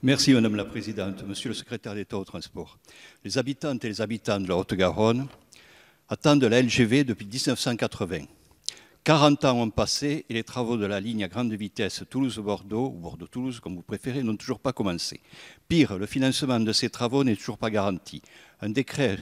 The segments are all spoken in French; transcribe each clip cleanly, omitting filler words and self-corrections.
Merci Madame la Présidente. Monsieur le Secrétaire d'État au Transport, les habitantes et les habitants de la Haute-Garonne attendent la LGV depuis 1980. 40 ans ont passé et les travaux de la ligne à grande vitesse Toulouse-Bordeaux, ou Bordeaux-Toulouse comme vous préférez, n'ont toujours pas commencé. Pire, le financement de ces travaux n'est toujours pas garanti. Un décret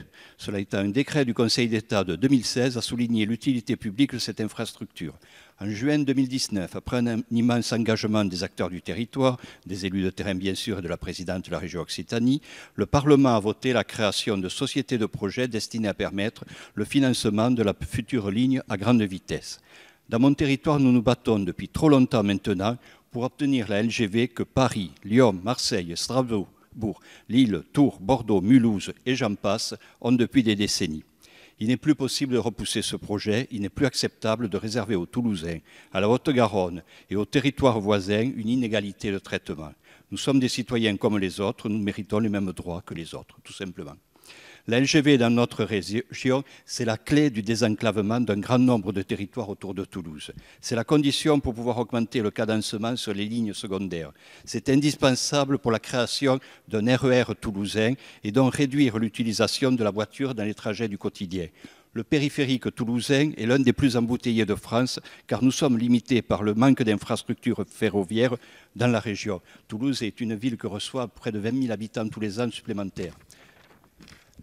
du Conseil d'État de 2016 a souligné l'utilité publique de cette infrastructure. En juin 2019, après un immense engagement des acteurs du territoire, des élus de terrain bien sûr et de la présidente de la région Occitanie, le Parlement a voté la création de sociétés de projets destinées à permettre le financement de la future ligne à grande vitesse. Dans mon territoire, nous nous battons depuis trop longtemps maintenant pour obtenir la LGV que Paris, Lyon, Marseille, Strasbourg, Lille, Tours, Bordeaux, Mulhouse et j'en passe ont depuis des décennies. Il n'est plus possible de repousser ce projet, il n'est plus acceptable de réserver aux Toulousains, à la Haute-Garonne et aux territoires voisins une inégalité de traitement. Nous sommes des citoyens comme les autres, nous méritons les mêmes droits que les autres, tout simplement. La LGV dans notre région, c'est la clé du désenclavement d'un grand nombre de territoires autour de Toulouse. C'est la condition pour pouvoir augmenter le cadencement sur les lignes secondaires. C'est indispensable pour la création d'un RER toulousain et donc réduire l'utilisation de la voiture dans les trajets du quotidien. Le périphérique toulousain est l'un des plus embouteillés de France car nous sommes limités par le manque d'infrastructures ferroviaires dans la région. Toulouse est une ville qui reçoit près de 20 000 habitants tous les ans supplémentaires.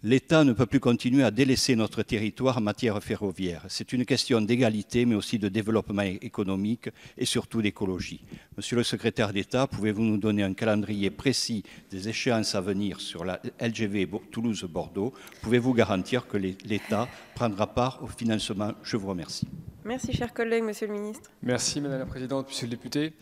L'État ne peut plus continuer à délaisser notre territoire en matière ferroviaire. C'est une question d'égalité, mais aussi de développement économique et surtout d'écologie. Monsieur le secrétaire d'État, pouvez-vous nous donner un calendrier précis des échéances à venir sur la LGV Toulouse-Bordeaux? Pouvez-vous garantir que l'État prendra part au financement? Je vous remercie. Merci, chers collègues. Monsieur le ministre. Merci, Madame la Présidente, Monsieur le député.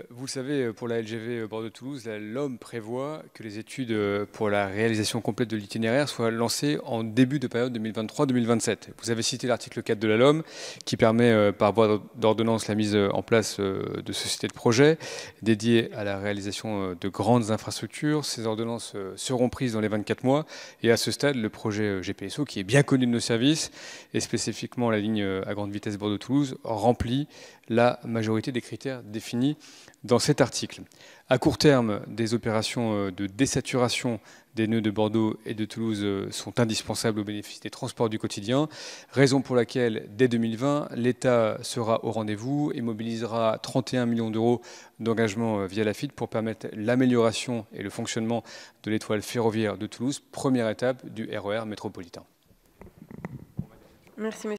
Vous le savez, pour la LGV Bordeaux-Toulouse, la LOM prévoit que les études pour la réalisation complète de l'itinéraire soient lancées en début de période 2023-2027. Vous avez cité l'article 4 de la LOM qui permet par voie d'ordonnance la mise en place de sociétés de projet dédiées à la réalisation de grandes infrastructures. Ces ordonnances seront prises dans les 24 mois et à ce stade, le projet GPSO, qui est bien connu de nos services et spécifiquement la ligne à grande vitesse Bordeaux-Toulouse, remplit la majorité des critères définis dans cet article. À court terme, des opérations de désaturation des nœuds de Bordeaux et de Toulouse sont indispensables au bénéfice des transports du quotidien, raison pour laquelle, dès 2020, l'État sera au rendez-vous et mobilisera 31 millions d'euros d'engagement via l'AFITF pour permettre l'amélioration et le fonctionnement de l'étoile ferroviaire de Toulouse, première étape du RER métropolitain. Merci, monsieur.